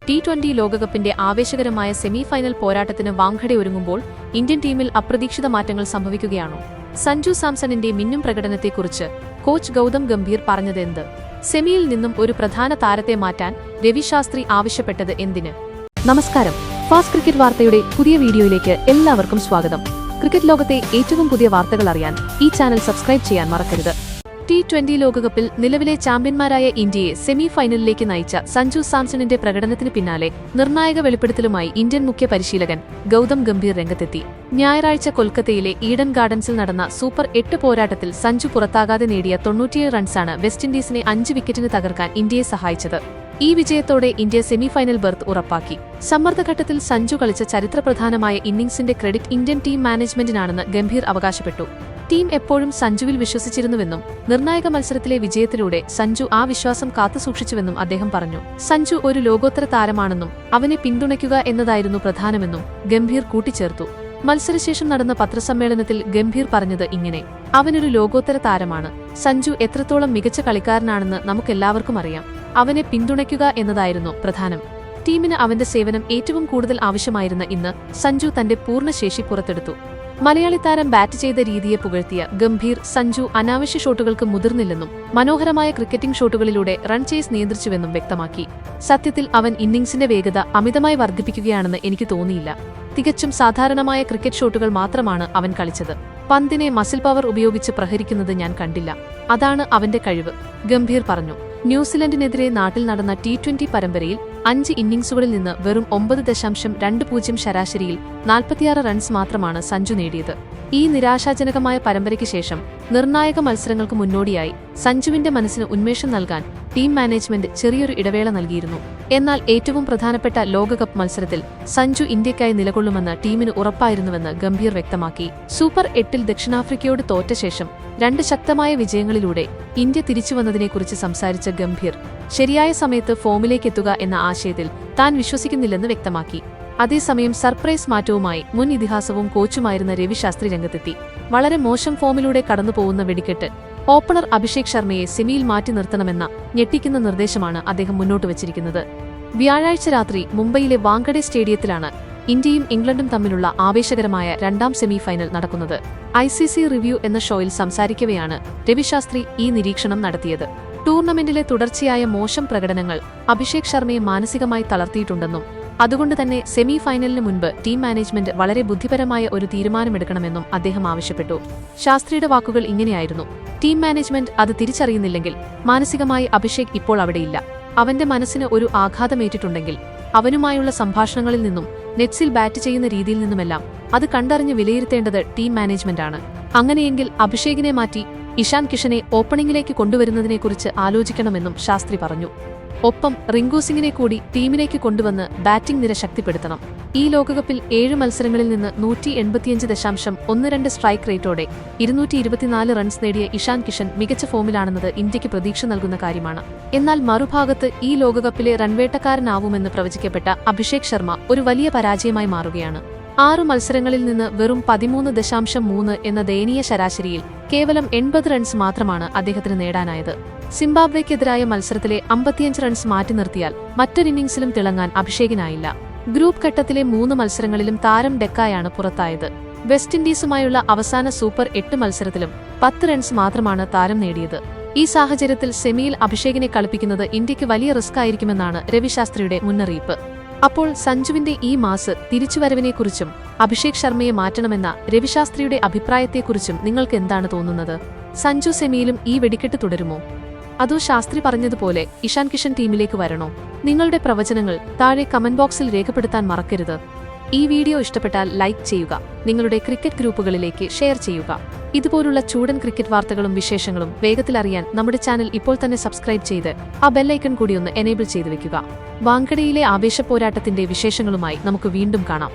T20 ലോകകപ്പിന്റെ ആവേശകരമായ semi final പോരാട്ടത്തിന് വാങ്കഡെ ഒരുങ്ങുമ്പോൾ ഇന്ത്യൻ ടീമിൽ അപ്രതീക്ഷിത മാറ്റങ്ങൾ സംഭവിക്കുകയാണോ? സഞ്ജു സാംസണിന്റെ മിന്നും പ്രകടനത്തെക്കുറിച്ച് കോച്ച് ഗൗതം ഗംഭീർ പറഞ്ഞതെന്ത്? സെമിയിൽ നിന്നും ഒരു പ്രധാന താരത്തെ മാറ്റാൻ രവി ശാസ്ത്രി ആവശ്യപ്പെട്ടത് എന്തിന്? നമസ്കാരം, ഫാസ്റ്റ് ക്രിക്കറ്റ് വാർത്തയുടെ പുതിയ വീഡിയോയിലേക്ക് എല്ലാവർക്കും സ്വാഗതം. ക്രിക്കറ്റ് ലോകത്തെ ഏറ്റവും പുതിയ വാർത്തകൾ അറിയാൻ ഈ ചാനൽ സബ്സ്ക്രൈബ് ചെയ്യാൻ മറക്കരുത്. T20 ലോകകപ്പിൽ നിലവിലെ ചാമ്പ്യന്മാരായ ഇന്ത്യയെ സെമി ഫൈനലിലേക്ക് നയിച്ച സഞ്ജു സാംസണിന്റെ പ്രകടനത്തിന് പിന്നാലെ നിർണായക വെളിപ്പെടുത്തലുമായി ഇന്ത്യൻ മുഖ്യ പരിശീലകൻ ഗൗതം ഗംഭീർ രംഗത്തെത്തി. ഞായറാഴ്ച കൊൽക്കത്തയിലെ ഈഡൻ ഗാർഡൻസിൽ നടന്ന സൂപ്പർ 8 പോരാട്ടത്തിൽ സഞ്ജു പുറത്താകാതെ നേടിയ 97 റൺസാണ് വെസ്റ്റ് ഇൻഡീസിനെ 5 വിക്കറ്റിന് തകർക്കാൻ ഇന്ത്യയെ സഹായിച്ചത്. ഈ വിജയത്തോടെ ഇന്ത്യ സെമിഫൈനൽ ബർത്ത് ഉറപ്പാക്കി. സമ്മർദ്ദഘട്ടത്തിൽ സഞ്ജു കളിച്ച ചരിത്രപ്രധാനമായ ഇന്നിംഗ്സിന്റെ ക്രെഡിറ്റ് ഇന്ത്യൻ ടീം മാനേജ്മെന്റിനാണെന്ന് ഗംഭീർ അവകാശപ്പെട്ടു. ടീം എപ്പോഴും സഞ്ജുവിൽ വിശ്വസിച്ചിരുന്നുവെന്നും നിർണായക മത്സരത്തിലെ വിജയത്തിലൂടെ സഞ്ജു ആ വിശ്വാസം കാത്തുസൂക്ഷിച്ചുവെന്നും അദ്ദേഹം പറഞ്ഞു. സഞ്ജു ഒരു ലോകോത്തര താരമാണെന്നും അവനെ പിന്തുണയ്ക്കുക എന്നതായിരുന്നു പ്രധാനമെന്നും ഗംഭീർ കൂട്ടിച്ചേർത്തു. മത്സരശേഷം നടന്ന പത്രസമ്മേളനത്തിൽ ഗംഭീർ പറഞ്ഞത് ഇങ്ങനെ: അവനൊരു ലോകോത്തര താരമാണ്. സഞ്ജു എത്രത്തോളം മികച്ച കളിക്കാരനാണെന്ന് നമുക്കെല്ലാവർക്കും അറിയാം. അവനെ പിന്തുണയ്ക്കുക എന്നതായിരുന്നു പ്രധാനം. ടീമിന് അവന്റെ സേവനം ഏറ്റവും കൂടുതൽ ആവശ്യമായിരുന്ന ഇന്ന് സഞ്ജു തന്റെ പൂർണ്ണശേഷി പുറത്തെടുത്തു. മലയാളി താരം ബാറ്റ് ചെയ്ത രീതിയെ പുകഴ്ത്തിയ ഗംഭീർ സഞ്ജു അനാവശ്യ ഷോട്ടുകൾക്ക് മുതിർന്നില്ലെന്നും മനോഹരമായ ക്രിക്കറ്റിംഗ് ഷോട്ടുകളിലൂടെ റൺ ചേസ് നിയന്ത്രിച്ചുവെന്നും വ്യക്തമാക്കി. സത്യത്തിൽ അവൻ ഇന്നിംഗ്സിന്റെ വേഗത അമിതമായി വർദ്ധിപ്പിക്കുകയാണെന്ന് എനിക്ക് തോന്നിയില്ല. തികച്ചും സാധാരണമായ ക്രിക്കറ്റ് ഷോട്ടുകൾ മാത്രമാണ് അവൻ കളിച്ചത്. പന്തിനെ മസിൽ പവർ ഉപയോഗിച്ച് പ്രഹരിക്കുന്നത് ഞാൻ കണ്ടില്ല. അതാണ് അവന്റെ കഴിവ്, ഗംഭീർ പറഞ്ഞു. ന്യൂസിലൻഡിനെതിരെ നാട്ടിൽ നടന്ന T20 പരമ്പരയിൽ 5 ഇന്നിംഗ്സുകളിൽ നിന്ന് വെറും 9.20 ശരാശരിയിൽ 46 റൺസ് മാത്രമാണ് സഞ്ജു നേടിയത്. ഈ നിരാശാജനകമായ പരമ്പരയ്ക്ക് ശേഷം നിർണായക മത്സരങ്ങൾക്ക് മുന്നോടിയായി സഞ്ജുവിന്റെ മനസ്സിന് ഉന്മേഷം നൽകാൻ ടീം മാനേജ്മെന്റ് ചെറിയൊരു ഇടവേള നൽകിയിരുന്നു. എന്നാൽ ഏറ്റവും പ്രധാനപ്പെട്ട ലോകകപ്പ് മത്സരത്തിൽ സഞ്ജു ഇന്ത്യക്കായി നിലകൊള്ളുമെന്ന് ടീമിന് ഉറപ്പായിരുന്നുവെന്ന് ഗംഭീർ വ്യക്തമാക്കി. സൂപ്പർ 8-ൽ ദക്ഷിണാഫ്രിക്കയോട് തോറ്റ ശേഷം 2 ശക്തമായ വിജയങ്ങളിലൂടെ ഇന്ത്യ തിരിച്ചുവന്നതിനെക്കുറിച്ച് സംസാരിച്ച ഗംഭീർ ശരിയായ സമയത്ത് ഫോമിലേക്കെത്തുക എന്ന ആശയത്തിൽ താൻ വിശ്വസിക്കുന്നില്ലെന്ന് വ്യക്തമാക്കി. അതേസമയം സർപ്രൈസ് മാറ്റവുമായി മുൻ ഇതിഹാസവും കോച്ചുമായിരുന്ന രവി ശാസ്ത്രി രംഗത്തെത്തി. വളരെ മോശം ഫോമിലൂടെ കടന്നുപോകുന്ന വെടിക്കെട്ട് ഓപ്പണർ അഭിഷേക് ശർമ്മയെ സെമിയിൽ മാറ്റി നിർത്തണമെന്ന ഞെട്ടിക്കുന്ന നിർദ്ദേശമാണ് അദ്ദേഹം മുന്നോട്ട് വച്ചിരിക്കുന്നത്. വ്യാഴാഴ്ച രാത്രി മുംബൈയിലെ വാങ്കഡെ സ്റ്റേഡിയത്തിലാണ് ഇന്ത്യയും ഇംഗ്ലണ്ടും തമ്മിലുള്ള ആവേശകരമായ 2ാം സെമി ഫൈനൽ നടക്കുന്നത്. ICC റിവ്യൂ എന്ന ഷോയിൽ സംസാരിക്കവെയാണ് രവി ശാസ്ത്രി ഈ നിരീക്ഷണം നടത്തിയത്. ടൂർണമെന്റിലെ തുടർച്ചയായ മോശം പ്രകടനങ്ങൾ അഭിഷേക് ശർമ്മയെ മാനസികമായി തളർത്തിയിട്ടുണ്ടെന്നും അതുകൊണ്ട് തന്നെ സെമി ഫൈനലിന് മുൻപ് ടീം മാനേജ്മെന്റ് വളരെ ബുദ്ധിപരമായ ഒരു തീരുമാനമെടുക്കണമെന്നും അദ്ദേഹം ആവശ്യപ്പെട്ടു. ശാസ്ത്രിയുടെ വാക്കുകൾ ഇങ്ങനെയായിരുന്നു: ടീം മാനേജ്മെന്റ് അത് തിരിച്ചറിയുന്നില്ലെങ്കിൽ മാനസികമായി അഭിഷേക് ഇപ്പോൾ അവിടെയില്ല. അവന്റെ മനസ്സിന് ഒരു ആഘാതമേറ്റിട്ടുണ്ടെങ്കിൽ അവനുമായുള്ള സംഭാഷണങ്ങളിൽ നിന്നും നെറ്റ്സിൽ ബാറ്റ് ചെയ്യുന്ന രീതിയിൽ നിന്നുമെല്ലാം അത് കണ്ടറിഞ്ഞ് വിലയിരുത്തേണ്ടത് ടീം മാനേജ്മെന്റാണ്. അങ്ങനെയെങ്കിൽ അഭിഷേകിനെ മാറ്റി ഇഷാൻ കിഷനെ ഓപ്പണിംഗിലേക്ക് കൊണ്ടുവരുന്നതിനെക്കുറിച്ച് ആലോചിക്കണമെന്നും ശാസ്ത്രി പറഞ്ഞു. ഒപ്പം റിങ്കു സിംഗിനെ കൂടി ടീമിലേക്ക് കൊണ്ടുവന്ന് ബാറ്റിംഗ് നിര ശക്തിപ്പെടുത്തണം. ഈ ലോകകപ്പിൽ 7 മത്സരങ്ങളിൽ നിന്ന് 185.12 സ്ട്രൈക്ക് റേറ്റോടെ 224 റൺസ് നേടിയ ഇഷാൻ കിഷൻ മികച്ച ഫോമിലാണെന്നത് ഇന്ത്യക്ക് പ്രതീക്ഷ നൽകുന്ന കാര്യമാണ്. എന്നാൽ മറുഭാഗത്ത് ഈ ലോകകപ്പിലെ റൺവേട്ടക്കാരനാവുമെന്ന് പ്രവചിക്കപ്പെട്ട അഭിഷേക് ശർമ്മ ഒരു വലിയ പരാജയമായി മാറുകയാണ്. 6 മത്സരങ്ങളിൽ നിന്ന് വെറും 13.3 എന്ന ദയനീയ ശരാശരിയിൽ കേവലം 80 റൺസ് മാത്രമാണ് അദ്ദേഹത്തിന് നേടാനായത്. സിംബാബ്വെക്കെതിരായ മത്സരത്തിലെ 55 റൺസ് മാറ്റി നിർത്തിയാൽ മറ്റൊരു ഇന്നിംഗ്സിലും തിളങ്ങാൻ അഭിഷേകിനായില്ല. ഗ്രൂപ്പ് ഘട്ടത്തിലെ 3 മത്സരങ്ങളിലും താരം ഡെക്കായാണ് പുറത്തായത്. വെസ്റ്റ് ഇൻഡീസുമായുള്ള അവസാന സൂപ്പർ 8 മത്സരത്തിലും 10 റൺസ് മാത്രമാണ് താരം നേടിയത്. ഈ സാഹചര്യത്തിൽ സെമിയിൽ അഭിഷേകിനെ കളിപ്പിക്കുന്നത് ഇന്ത്യക്ക് വലിയ റിസ്ക് ആയിരിക്കുമെന്നാണ് രവി ശാസ്ത്രിയുടെ മുന്നറിയിപ്പ്. അപ്പോൾ സഞ്ജുവിന്റെ ഈ മാസ് തിരിച്ചുവരവിനെക്കുറിച്ചും അഭിഷേക് ശർമ്മയെ മാറ്റണമെന്ന രവിശാസ്ത്രിയുടെ അഭിപ്രായത്തെക്കുറിച്ചും നിങ്ങൾക്ക് എന്താണ് തോന്നുന്നത്? സഞ്ജു സെമിയിലും ഈ വെടിക്കെട്ട് തുടരുമോ? അതോ ശാസ്ത്രി പറഞ്ഞതുപോലെ ഇഷാൻ കിഷൻ ടീമിലേക്ക് വരണോ? നിങ്ങളുടെ പ്രവചനങ്ങൾ താഴെ കമന്റ് ബോക്സിൽ രേഖപ്പെടുത്താൻ മറക്കരുത്. ഈ വീഡിയോ ഇഷ്ടപ്പെട്ടാൽ ലൈക്ക് ചെയ്യുക, നിങ്ങളുടെ ക്രിക്കറ്റ് ഗ്രൂപ്പുകളിലേക്ക് ഷെയർ ചെയ്യുക. ഇതുപോലുള്ള ചൂടൻ ക്രിക്കറ്റ് വാർത്തകളും വിശേഷങ്ങളും വേഗത്തിലറിയാൻ നമ്മുടെ ചാനൽ ഇപ്പോൾ തന്നെ സബ്സ്ക്രൈബ് ചെയ്ത് ആ ബെല്ലൈക്കൺ കൂടി ഒന്ന് എനേബിൾ ചെയ്തു വെക്കുക. വാങ്കഡെയിലെ ആവേശ പോരാട്ടത്തിന്റെ വിശേഷങ്ങളുമായി നമുക്ക് വീണ്ടും കാണാം.